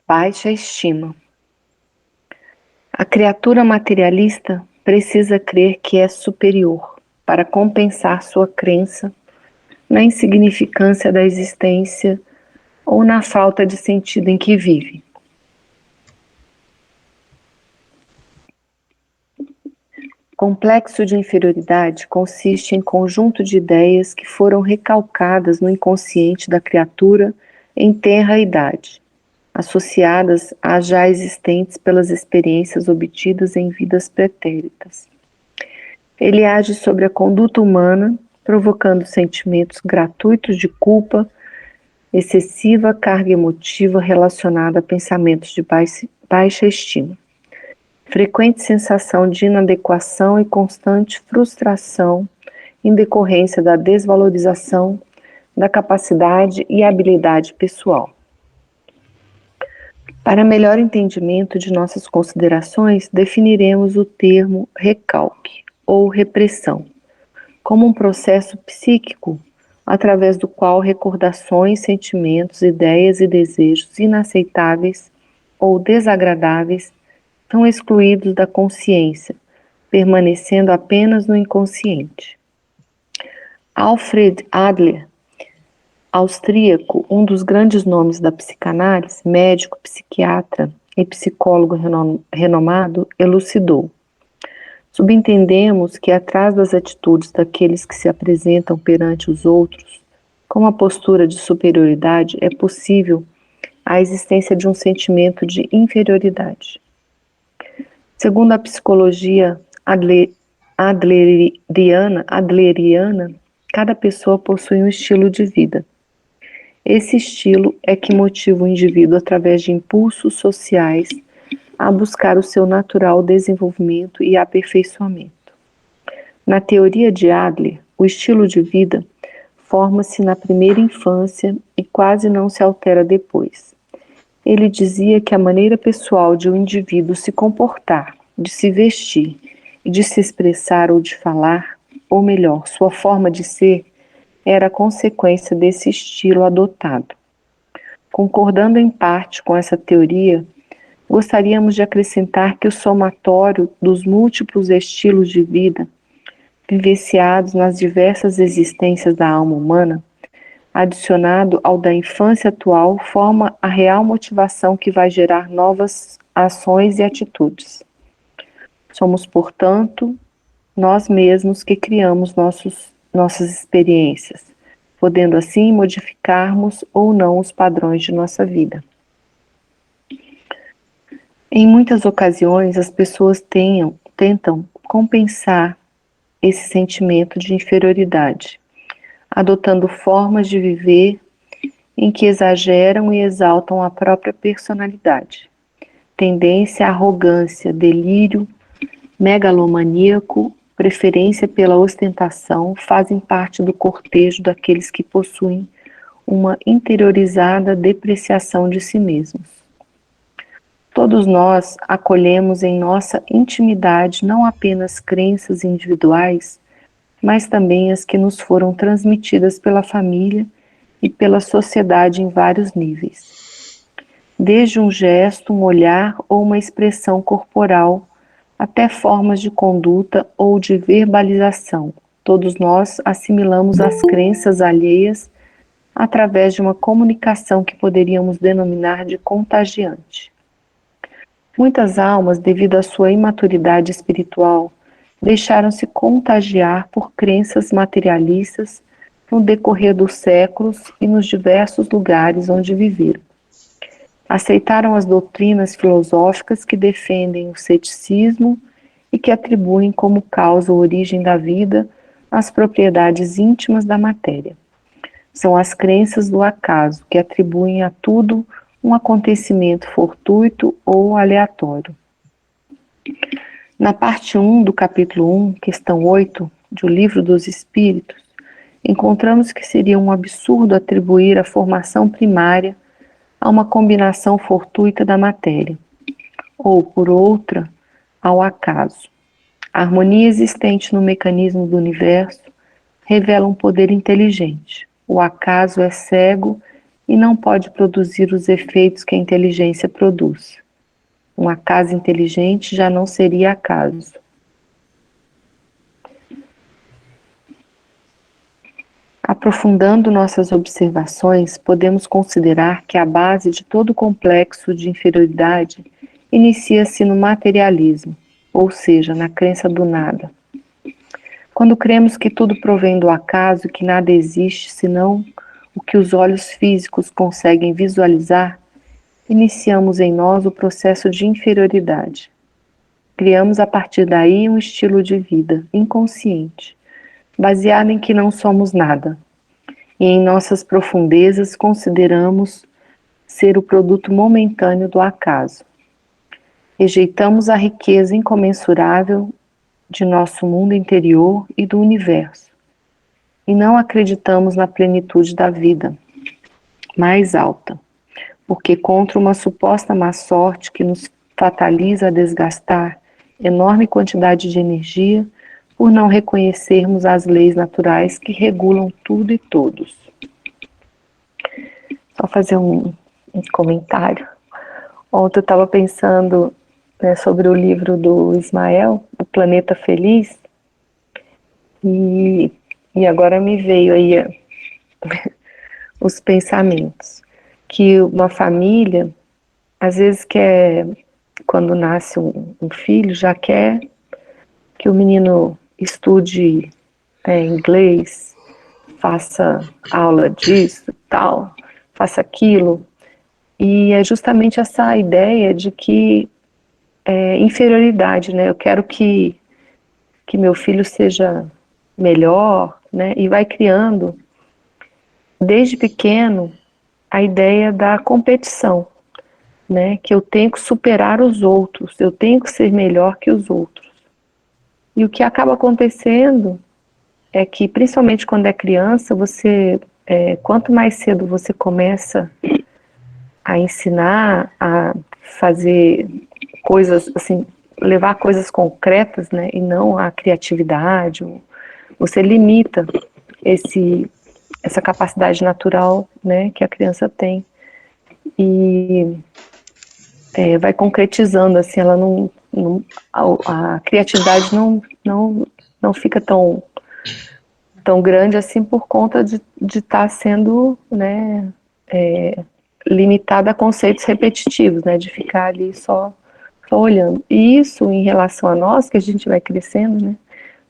Baixa estima. A criatura materialista precisa crer que é superior para compensar sua crença na insignificância da existência ou na falta de sentido em que vive. Complexo de inferioridade consiste em conjunto de ideias que foram recalcadas no inconsciente da criatura em tenra idade, associadas às já existentes pelas experiências obtidas em vidas pretéritas. Ele age sobre a conduta humana, provocando sentimentos gratuitos de culpa, excessiva carga emotiva relacionada a pensamentos de baixa estima, frequente sensação de inadequação e constante frustração em decorrência da desvalorização da capacidade e habilidade pessoal. Para melhor entendimento de nossas considerações, definiremos o termo recalque ou repressão como um processo psíquico através do qual recordações, sentimentos, ideias e desejos inaceitáveis ou desagradáveis são excluídos da consciência, permanecendo apenas no inconsciente. Alfred Adler, austríaco, um dos grandes nomes da psicanálise, médico, psiquiatra e psicólogo renomado, elucidou: subentendemos que atrás das atitudes daqueles que se apresentam perante os outros com uma postura de superioridade é possível a existência de um sentimento de inferioridade. Segundo a psicologia adleriana, cada pessoa possui um estilo de vida. Esse estilo é que motiva o indivíduo através de impulsos sociais a buscar o seu natural desenvolvimento e aperfeiçoamento. Na teoria de Adler, o estilo de vida forma-se na primeira infância e quase não se altera depois. Ele dizia que a maneira pessoal de um indivíduo se comportar, de se vestir, de se expressar ou de falar, ou melhor, sua forma de ser, era a consequência desse estilo adotado. Concordando em parte com essa teoria, gostaríamos de acrescentar que o somatório dos múltiplos estilos de vida vivenciados nas diversas existências da alma humana, adicionado ao da infância atual, forma a real motivação que vai gerar novas ações e atitudes. Somos, portanto, nós mesmos que criamos nossas experiências, podendo assim modificarmos ou não os padrões de nossa vida. Em muitas ocasiões, as pessoas tentam compensar esse sentimento de inferioridade, adotando formas de viver em que exageram e exaltam a própria personalidade. Tendência à arrogância, delírio megalomaníaco, preferência pela ostentação fazem parte do cortejo daqueles que possuem uma interiorizada depreciação de si mesmos. Todos nós acolhemos em nossa intimidade não apenas crenças individuais, mas também as que nos foram transmitidas pela família e pela sociedade em vários níveis. Desde um gesto, um olhar ou uma expressão corporal, até formas de conduta ou de verbalização. Todos nós assimilamos as crenças alheias através de uma comunicação que poderíamos denominar de contagiante. Muitas almas, devido à sua imaturidade espiritual, deixaram-se contagiar por crenças materialistas no decorrer dos séculos e nos diversos lugares onde viveram. Aceitaram as doutrinas filosóficas que defendem o ceticismo e que atribuem como causa ou origem da vida as propriedades íntimas da matéria. São as crenças do acaso, que atribuem a tudo um acontecimento fortuito ou aleatório. Na parte 1 do capítulo 1, questão 8, do Livro dos Espíritos, encontramos que seria um absurdo atribuir a formação primária a uma combinação fortuita da matéria, ou, por outra, ao acaso. A harmonia existente no mecanismo do universo revela um poder inteligente. O acaso é cego e não pode produzir os efeitos que a inteligência produz. Uma casa inteligente já não seria acaso. Aprofundando nossas observações, podemos considerar que a base de todo complexo de inferioridade inicia-se no materialismo, ou seja, na crença do nada. Quando cremos que tudo provém do acaso e que nada existe senão o que os olhos físicos conseguem visualizar, iniciamos em nós o processo de inferioridade. Criamos a partir daí um estilo de vida inconsciente, baseado em que não somos nada, e em nossas profundezas consideramos ser o produto momentâneo do acaso. Rejeitamos a riqueza incomensurável de nosso mundo interior e do universo, e não acreditamos na plenitude da vida mais alta, porque contra uma suposta má sorte que nos fataliza a desgastar enorme quantidade de energia por não reconhecermos as leis naturais que regulam tudo e todos. Só fazer um comentário. Ontem eu estava pensando, né, sobre o livro do Ismael, O Planeta Feliz, e agora me veio aí os pensamentos. Que uma família, às vezes quer, quando nasce um filho, já quer que o menino estude inglês, faça aula disso, tal, faça aquilo. E é justamente essa ideia de que inferioridade, né? Eu quero que meu filho seja melhor, né? E vai criando, desde pequeno, a ideia da competição, né? Que eu tenho que superar os outros, eu tenho que ser melhor que os outros. E o que acaba acontecendo é que, principalmente quando é criança, quanto mais cedo você começa a ensinar, a fazer coisas, assim, levar coisas concretas, né, e não a criatividade, você limita essa capacidade natural, né, que a criança tem. E vai concretizando, assim, ela a criatividade não fica tão grande assim por conta de estar sendo, né, limitada a conceitos repetitivos, né, de ficar ali só olhando. E isso em relação a nós, que a gente vai crescendo, né.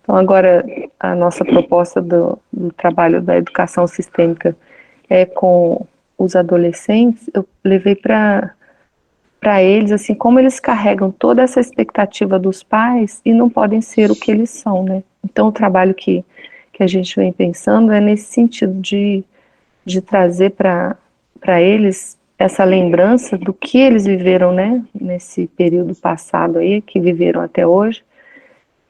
Então agora a nossa proposta do trabalho da educação sistêmica é com os adolescentes, eu levei para eles, assim, como eles carregam toda essa expectativa dos pais e não podem ser o que eles são, né. Então o trabalho que a gente vem pensando é nesse sentido de trazer para eles essa lembrança do que eles viveram, né, nesse período passado aí, que viveram até hoje,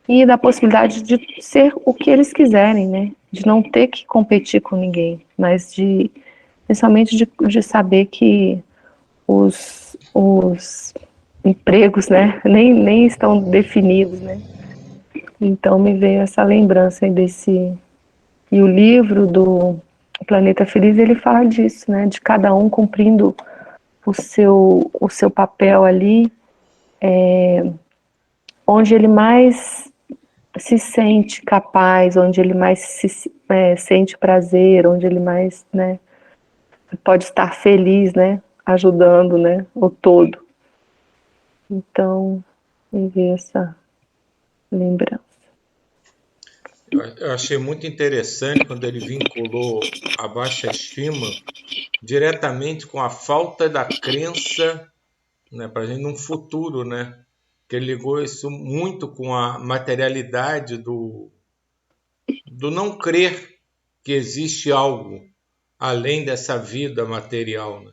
e da possibilidade de ser o que eles quiserem, né, de não ter que competir com ninguém, mas principalmente de saber que os empregos, né, nem estão definidos, né. Então me veio essa lembrança aí e o livro do Planeta Feliz, ele fala disso, né, de cada um cumprindo o seu papel ali, onde ele mais se sente capaz, onde ele mais sente prazer, onde ele mais, né, pode estar feliz, né, ajudando, né, o todo. Então, me veio essa lembrança. Eu achei muito interessante quando ele vinculou a baixa estima diretamente com a falta da crença, né, para a gente num futuro, né? Que ele ligou isso muito com a materialidade do não crer que existe algo além dessa vida material, né?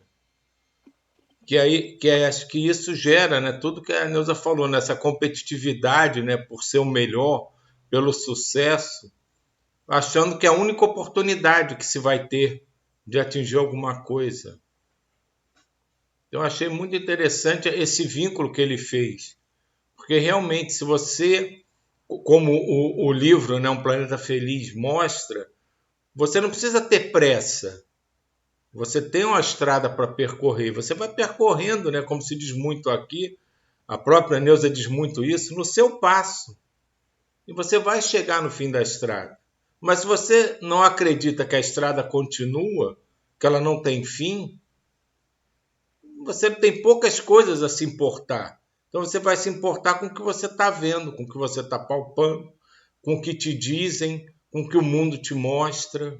Acho que isso gera, né, tudo que a Neuza falou, nessa competitividade, né, por ser o melhor, pelo sucesso, achando que é a única oportunidade que se vai ter de atingir alguma coisa. Eu achei muito interessante esse vínculo que ele fez, porque realmente, se você, como o livro, né, Um Planeta Feliz mostra, você não precisa ter pressa. Você tem uma estrada para percorrer. Você vai percorrendo, né, como se diz muito aqui, a própria Neuza diz muito isso, no seu passo. E você vai chegar no fim da estrada. Mas se você não acredita que a estrada continua, que ela não tem fim, você tem poucas coisas a se importar. Então você vai se importar com o que você está vendo, com o que você está palpando, com o que te dizem, com o que o mundo te mostra.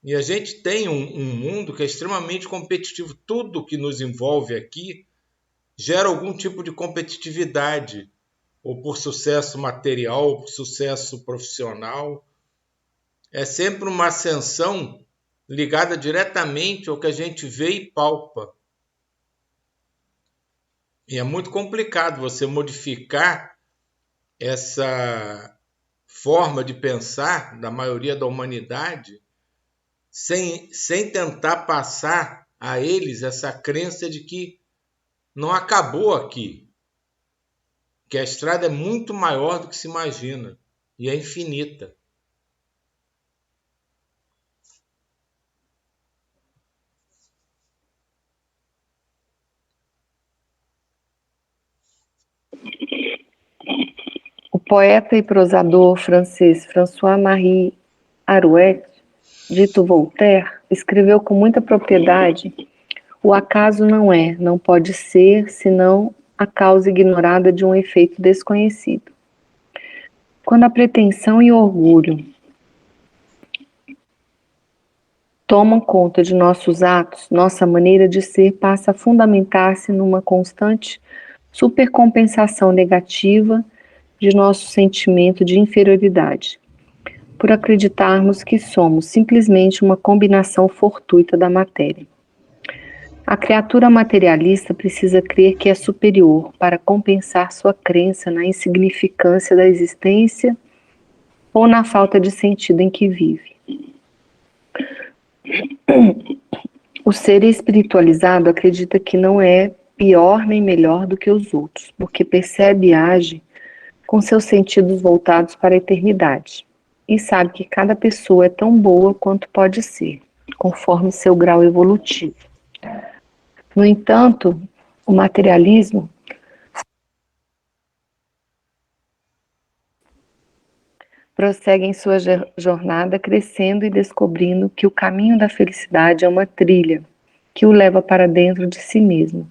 E a gente tem um mundo que é extremamente competitivo. Tudo que nos envolve aqui gera algum tipo de competitividade, ou por sucesso material, ou por sucesso profissional. É sempre uma ascensão ligada diretamente ao que a gente vê e palpa. E é muito complicado você modificar essa forma de pensar da maioria da humanidade sem tentar passar a eles essa crença de que não acabou aqui, que a estrada é muito maior do que se imagina e é infinita. O poeta e prosador francês François-Marie Arouet, dito Voltaire, escreveu com muita propriedade: o acaso não pode ser, senão a causa ignorada de um efeito desconhecido. Quando a pretensão e o orgulho tomam conta de nossos atos, nossa maneira de ser passa a fundamentar-se numa constante supercompensação negativa de nosso sentimento de inferioridade, por acreditarmos que somos simplesmente uma combinação fortuita da matéria. A criatura materialista precisa crer que é superior para compensar sua crença na insignificância da existência ou na falta de sentido em que vive. O ser espiritualizado acredita que não é pior nem melhor do que os outros, porque percebe e age com seus sentidos voltados para a eternidade, e sabe que cada pessoa é tão boa quanto pode ser, conforme seu grau evolutivo. No entanto, o materialismo prossegue em sua jornada crescendo e descobrindo que o caminho da felicidade é uma trilha que o leva para dentro de si mesmo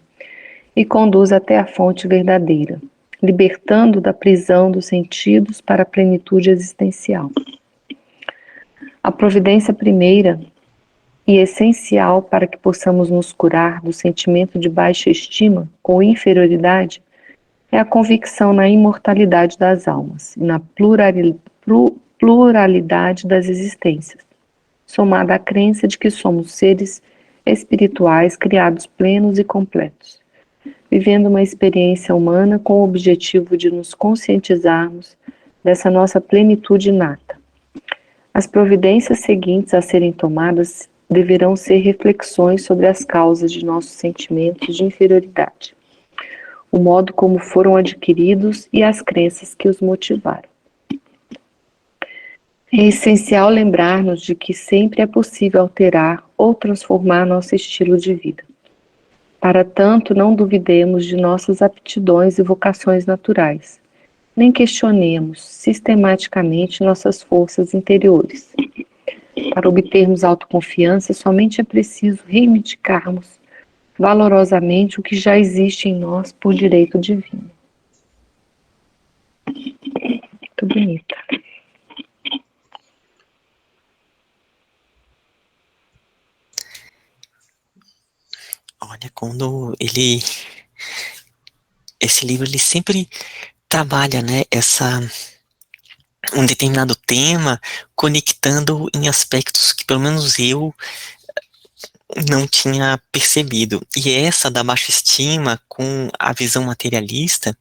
e conduz até a fonte verdadeira, libertando da prisão dos sentidos para a plenitude existencial. A providência primeira e essencial para que possamos nos curar do sentimento de baixa estima ou inferioridade é a convicção na imortalidade das almas e na pluralidade das existências, somada à crença de que somos seres espirituais criados plenos e completos, vivendo uma experiência humana com o objetivo de nos conscientizarmos dessa nossa plenitude inata. As providências seguintes a serem tomadas deverão ser reflexões sobre as causas de nossos sentimentos de inferioridade, o modo como foram adquiridos e as crenças que os motivaram. É essencial lembrar-nos de que sempre é possível alterar ou transformar nosso estilo de vida. Para tanto, não duvidemos de nossas aptidões e vocações naturais, nem questionemos sistematicamente nossas forças interiores. Para obtermos autoconfiança, somente é preciso reivindicarmos valorosamente o que já existe em nós por direito divino. Muito bonita. Olha, esse livro ele sempre trabalha, né, um determinado tema, conectando em aspectos que pelo menos eu não tinha percebido. E essa da baixa estima com a visão materialista,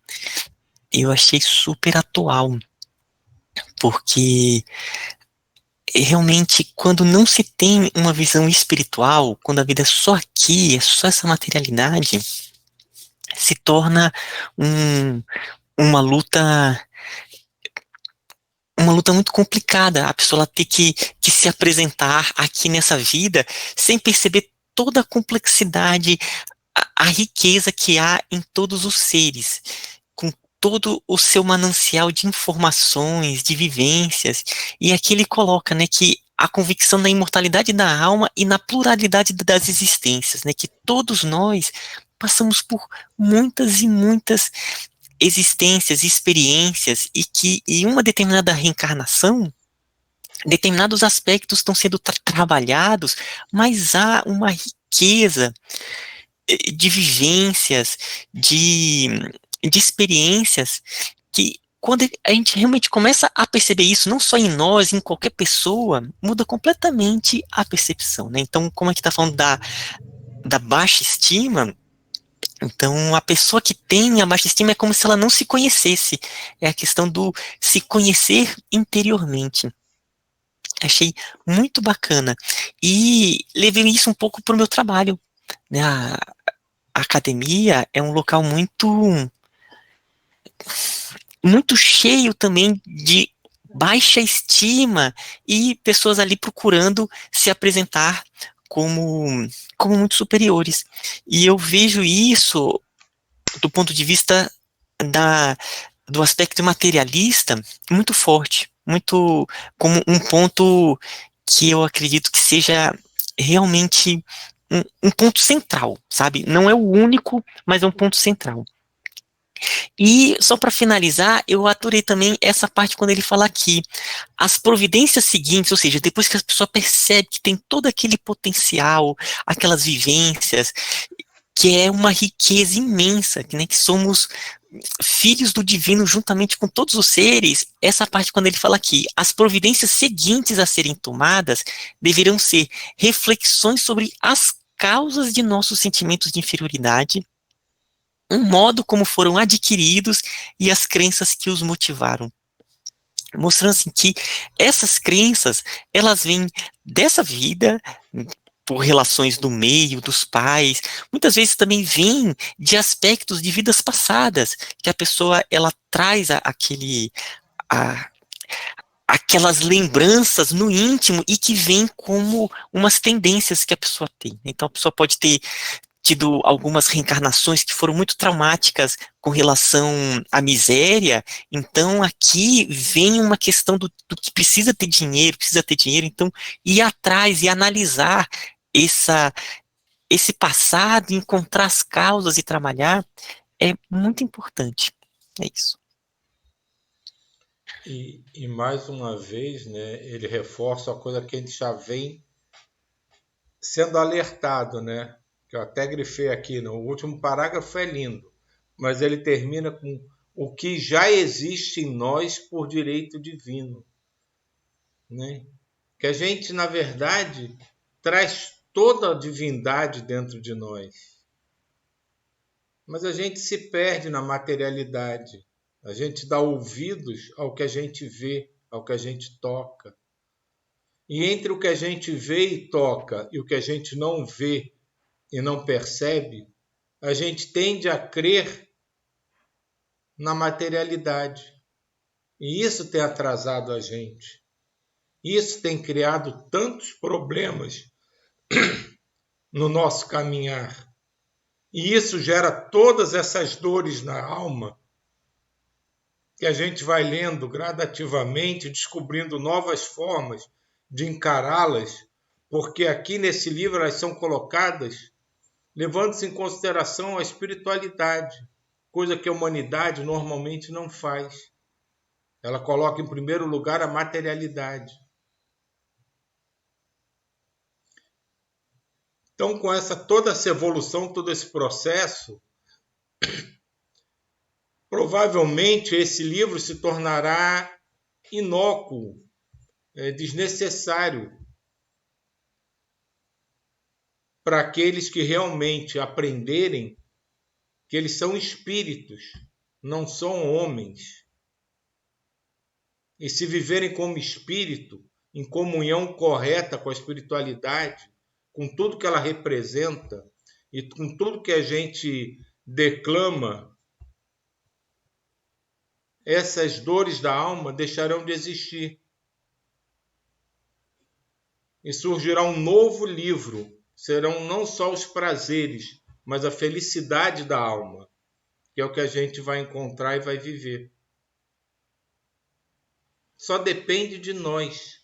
eu achei super atual, porque realmente quando não se tem uma visão espiritual, quando a vida é só aqui, é só essa materialidade, se torna uma luta uma luta muito complicada, a pessoa ela ter que se apresentar aqui nessa vida sem perceber toda a complexidade, a riqueza que há em todos os seres, com todo o seu manancial de informações, de vivências, e aqui ele coloca, né, que a convicção da imortalidade da alma e na pluralidade das existências, né, que todos nós passamos por muitas e muitas existências, experiências, e que em uma determinada reencarnação, determinados aspectos estão sendo trabalhados, mas há uma riqueza de vivências, de, de experiências, que quando a gente realmente começa a perceber isso, não só em nós, em qualquer pessoa, muda completamente a percepção, né? Então, como a gente está falando da baixa estima, então a pessoa que tem a baixa estima é como se ela não se conhecesse, é a questão do se conhecer interiormente. Achei muito bacana, e levei isso um pouco para o meu trabalho, né? A academia é um local muito cheio também de baixa estima e pessoas ali procurando se apresentar como muito superiores. E eu vejo isso do ponto de vista do aspecto materialista muito forte, muito como um ponto que eu acredito que seja realmente um ponto central, sabe? Não é o único, mas é um ponto central. E só para finalizar, eu adorei também essa parte quando ele fala aqui, as providências seguintes, ou seja, depois que a pessoa percebe que tem todo aquele potencial, aquelas vivências, que é uma riqueza imensa, que, né, que somos filhos do divino juntamente com todos os seres, essa parte quando ele fala aqui, as providências seguintes a serem tomadas deverão ser reflexões sobre as causas de nossos sentimentos de inferioridade, um modo como foram adquiridos e as crenças que os motivaram. Mostrando assim que essas crenças, elas vêm dessa vida, por relações do meio, dos pais, muitas vezes também vêm de aspectos de vidas passadas, que a pessoa, ela traz a, aquelas lembranças no íntimo e que vêm como umas tendências que a pessoa tem. Então a pessoa pode ter tido algumas reencarnações que foram muito traumáticas com relação à miséria, então aqui vem uma questão do que precisa ter dinheiro, então ir atrás e analisar essa, esse passado, encontrar as causas e trabalhar é muito importante. É isso. E mais uma vez, né, ele reforça a coisa que a gente já vem sendo alertado, né? Que eu até grifei aqui, no último parágrafo é lindo, mas ele termina com o que já existe em nós por direito divino, né? Que a gente, na verdade, traz toda a divindade dentro de nós, mas a gente se perde na materialidade, a gente dá ouvidos ao que a gente vê, ao que a gente toca. E entre o que a gente vê e toca e o que a gente não vê e não percebe, a gente tende a crer na materialidade. E isso tem atrasado a gente. Isso tem criado tantos problemas no nosso caminhar. E isso gera todas essas dores na alma que a gente vai lendo gradativamente, descobrindo novas formas de encará-las, porque aqui nesse livro elas são colocadas levando-se em consideração a espiritualidade, coisa que a humanidade normalmente não faz. Ela coloca em primeiro lugar a materialidade. Então, com toda essa evolução, todo esse processo, provavelmente esse livro se tornará inócuo, desnecessário para aqueles que realmente aprenderem que eles são espíritos, não são homens. E se viverem como espírito, em comunhão correta com a espiritualidade, com tudo que ela representa e com tudo que a gente declama essas dores da alma deixarão de existir. E surgirá um novo livro. Serão não só os prazeres, mas a felicidade da alma, que é o que a gente vai encontrar e vai viver. Só depende de nós.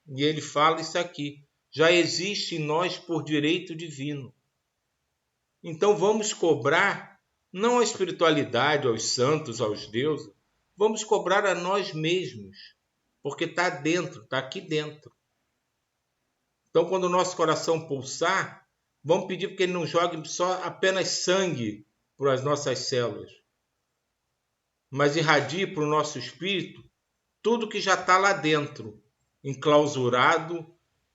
E ele fala isso aqui. Já existe em nós por direito divino. Então vamos cobrar, não a espiritualidade, aos santos, aos deuses, vamos cobrar a nós mesmos, porque está dentro, está aqui dentro. Então, quando o nosso coração pulsar, vamos pedir para que ele não jogue só apenas sangue para as nossas células, mas irradie para o nosso espírito tudo que já está lá dentro, enclausurado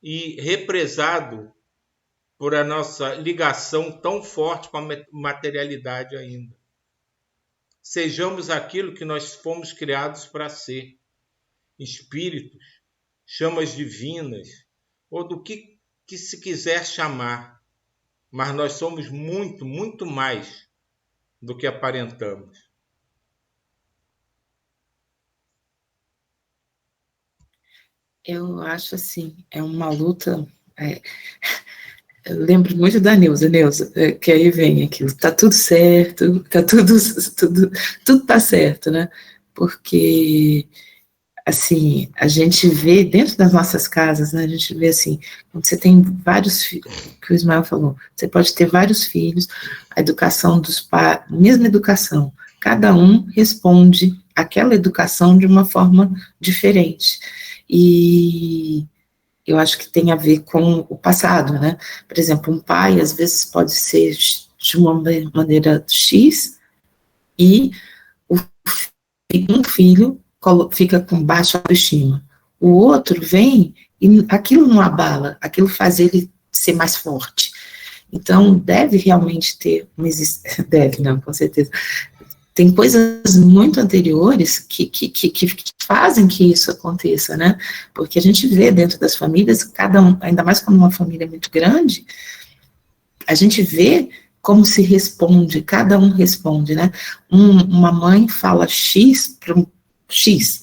e represado por a nossa ligação tão forte com a materialidade ainda. Sejamos aquilo que nós fomos criados para ser. Espíritos, chamas divinas, ou do que se quiser chamar. Mas nós somos muito, muito mais do que aparentamos. Eu acho assim, é uma luta. Eu lembro muito da Neuza, que aí vem aquilo, tá tudo certo, tá tudo tá certo, né? Porque, assim, a gente vê dentro das nossas casas, né? A gente vê assim, quando você tem vários filhos, que o Ismael falou, você pode ter vários filhos, a educação dos pais, mesma educação, cada um responde àquela educação de uma forma diferente. E eu acho que tem a ver com o passado, né? Por exemplo, um pai, às vezes, pode ser de uma maneira X, e um filho fica com baixa autoestima. O outro vem e aquilo não abala, aquilo faz ele ser mais forte. Então, deve realmente ter uma existência, deve, não, com certeza. Tem coisas muito anteriores que fazem que isso aconteça, né? Porque a gente vê dentro das famílias, cada um, ainda mais quando uma família é muito grande, a gente vê como se responde, cada um responde, né? Uma mãe fala X para um X.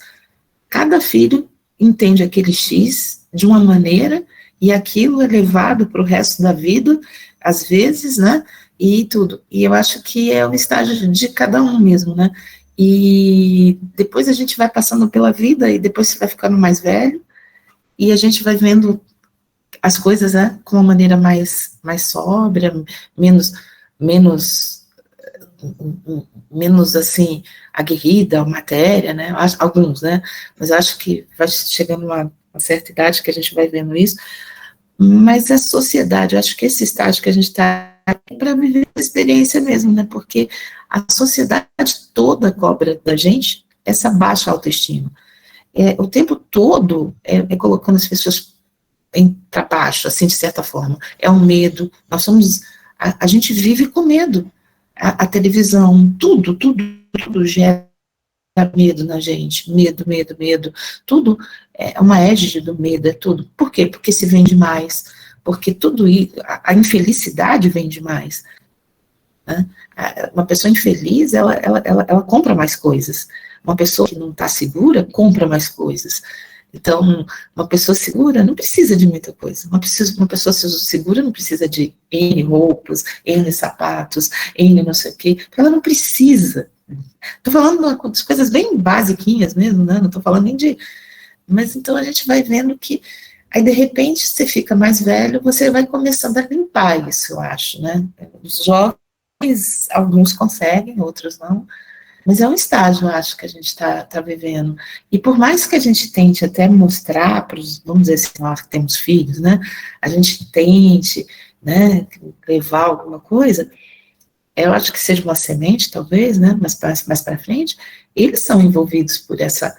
Cada filho entende aquele X de uma maneira e aquilo é levado para o resto da vida, às vezes, né? E tudo. E eu acho que é o estágio de cada um mesmo, né? E depois a gente vai passando pela vida e depois você vai ficando mais velho e a gente vai vendo as coisas, né, com uma maneira mais sóbria, menos assim, aguerrida, a matéria, né? Alguns, né? Mas eu acho que vai chegando uma certa idade que a gente vai vendo isso. Mas a sociedade, eu acho que esse estágio que a gente está para viver a experiência mesmo, né? Porque a sociedade toda cobra da gente essa baixa autoestima. O tempo todo é colocando as pessoas para baixo, assim, de certa forma. É um medo. Nós somos. A gente vive com medo. A televisão, tudo gera medo na gente. Medo. Tudo é uma égide do medo, é tudo. Por quê? Porque se vende mais. Porque tudo isso, a infelicidade vende mais. Né? Uma pessoa infeliz, ela compra mais coisas. Uma pessoa que não está segura, compra mais coisas. Então, uma pessoa segura não precisa de muita coisa. Uma pessoa segura não precisa de N roupas, N sapatos, N não sei o quê. Ela não precisa. Estou falando de coisas bem basiquinhas mesmo, né? Não estou falando nem de... Mas então a gente vai vendo que... Aí, de repente, você fica mais velho, você vai começando a limpar isso, eu acho, né? Os jovens, alguns conseguem, outros não. Mas é um estágio, eu acho, que a gente está vivendo. E por mais que a gente tente até mostrar para os, vamos dizer assim, nós que temos filhos, né? A gente tente, né, levar alguma coisa, eu acho que seja uma semente, talvez, né? Mas mais para frente, eles são envolvidos por essa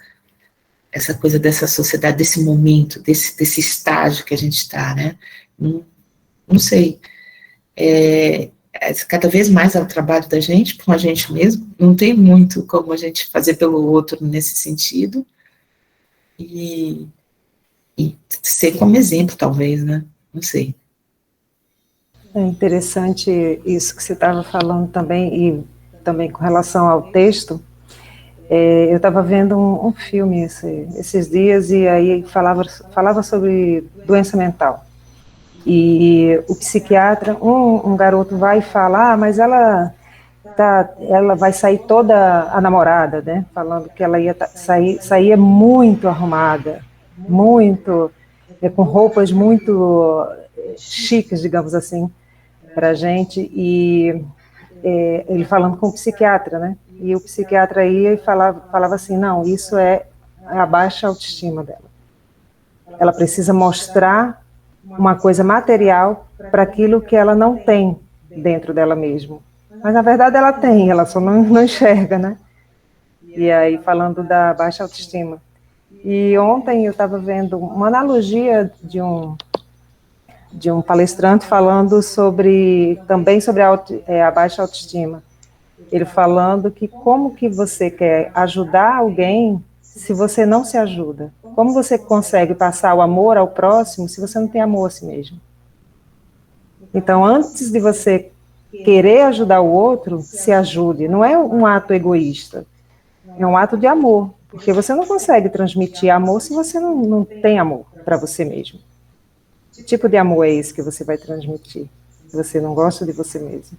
coisa dessa sociedade, desse momento, desse estágio que a gente está, né? Não sei. Cada vez mais é o trabalho da gente, com a gente mesmo, não tem muito como a gente fazer pelo outro nesse sentido, e ser como exemplo, talvez, né? Não sei. É interessante isso que você estava falando também, e também com relação ao texto, Eu estava vendo um filme esses dias e aí falava sobre doença mental. E o psiquiatra, um garoto vai falar, mas ela vai sair toda a namorada, né? Falando que ela saía muito arrumada, muito, com roupas muito chiques, digamos assim, para a gente. E ele falando com o psiquiatra, né? E o psiquiatra ia e falava assim, não, isso é a baixa autoestima dela. Ela precisa mostrar uma coisa material para aquilo que ela não tem dentro dela mesma. Mas, na verdade, ela tem, ela só não enxerga, né? E aí, falando da baixa autoestima. E ontem eu estava vendo uma analogia de um palestrante falando também sobre a baixa autoestima. Ele falando que como que você quer ajudar alguém se você não se ajuda? Como você consegue passar o amor ao próximo se você não tem amor a si mesmo? Então, antes de você querer ajudar o outro, se ajude. Não é um ato egoísta, é um ato de amor, porque você não consegue transmitir amor se você não tem amor para você mesmo. Que tipo de amor é esse que você vai transmitir, se você não gosta de você mesmo?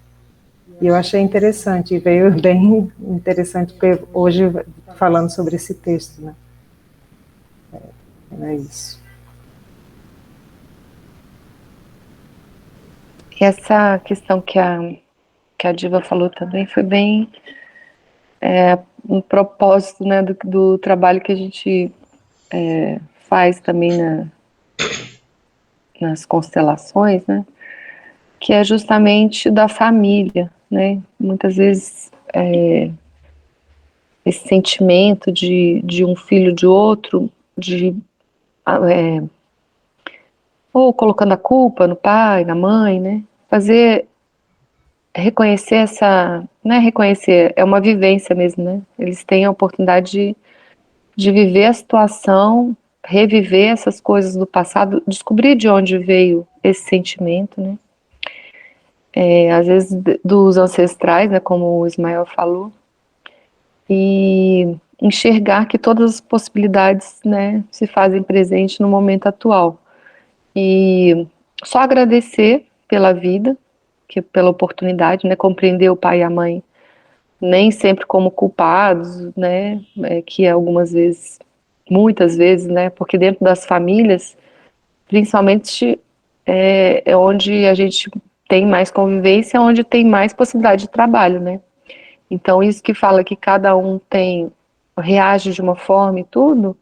E eu achei interessante, e veio bem interessante, porque hoje, falando sobre esse texto, né? É isso. E essa questão que a Diva falou também foi bem um propósito, né, do trabalho que a gente faz também nas constelações, né, que é justamente da família, né, muitas vezes esse sentimento de um filho de outro, ou colocando a culpa no pai, na mãe, né, reconhecer não é reconhecer, é uma vivência mesmo, né, eles têm a oportunidade de viver a situação, reviver essas coisas do passado, descobrir de onde veio esse sentimento, né? Às vezes dos ancestrais, né, como o Ismael falou, e enxergar que todas as possibilidades, né, se fazem presente no momento atual. E só agradecer pela vida, pela oportunidade, né, compreender o pai e a mãe nem sempre como culpados, né, que algumas vezes, muitas vezes, né, porque dentro das famílias, principalmente é onde a gente tem mais convivência, onde tem mais possibilidade de trabalho, né. Então isso que fala que cada um reage de uma forma e tudo,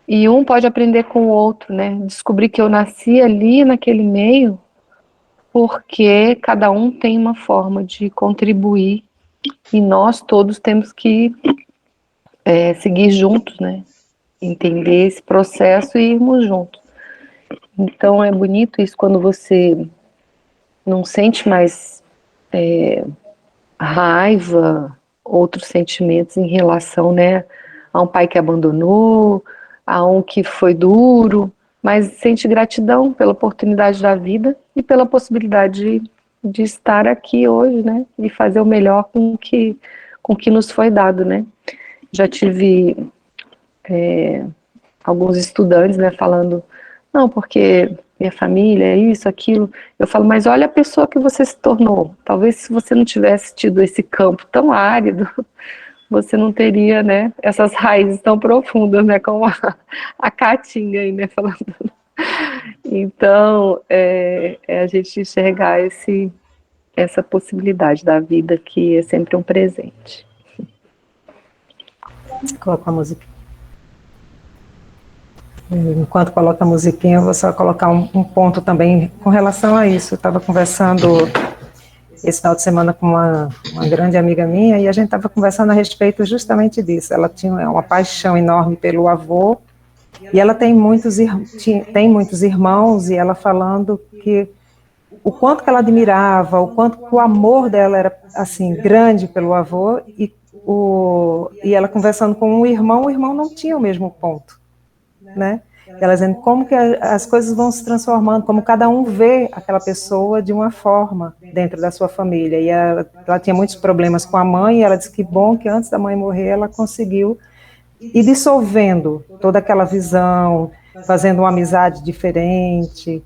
e um pode aprender com o outro, né, descobrir que eu nasci ali naquele meio, porque cada um tem uma forma de contribuir e nós todos temos que seguir juntos, né? Entender esse processo e irmos juntos. Então é bonito isso quando você não sente mais raiva, outros sentimentos em relação, né, a um pai que abandonou, a um que foi duro, mas sente gratidão pela oportunidade da vida e pela possibilidade de estar aqui hoje, né, e fazer o melhor com o que nos foi dado, né. Já tive alguns estudantes, né, falando, não, porque minha família é isso, aquilo. Eu falo, mas olha a pessoa que você se tornou. Talvez se você não tivesse tido esse campo tão árido, você não teria, né, essas raízes tão profundas, né, como a Caatinga aí, né, falando. Então, a gente enxergar essa possibilidade da vida que é sempre um presente. Coloca a música. Enquanto coloca a musiquinha, eu vou só colocar um ponto também com relação a isso. Eu estava conversando esse final de semana com uma grande amiga minha, e a gente estava conversando a respeito justamente disso. Ela tinha uma paixão enorme pelo avô, e ela tem muitos irmãos, e ela falando que o quanto que ela admirava, o quanto que o amor dela era assim grande pelo avô, e ela conversando com o irmão não tinha o mesmo ponto, né? ela dizendo como que as coisas vão se transformando, como cada um vê aquela pessoa de uma forma dentro da sua família. E ela tinha muitos problemas com a mãe, e ela disse que bom que antes da mãe morrer ela conseguiu ir dissolvendo toda aquela visão, fazendo uma amizade diferente.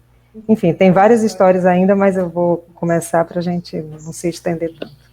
Enfim, tem várias histórias ainda, mas eu vou começar para a gente não se estender tanto.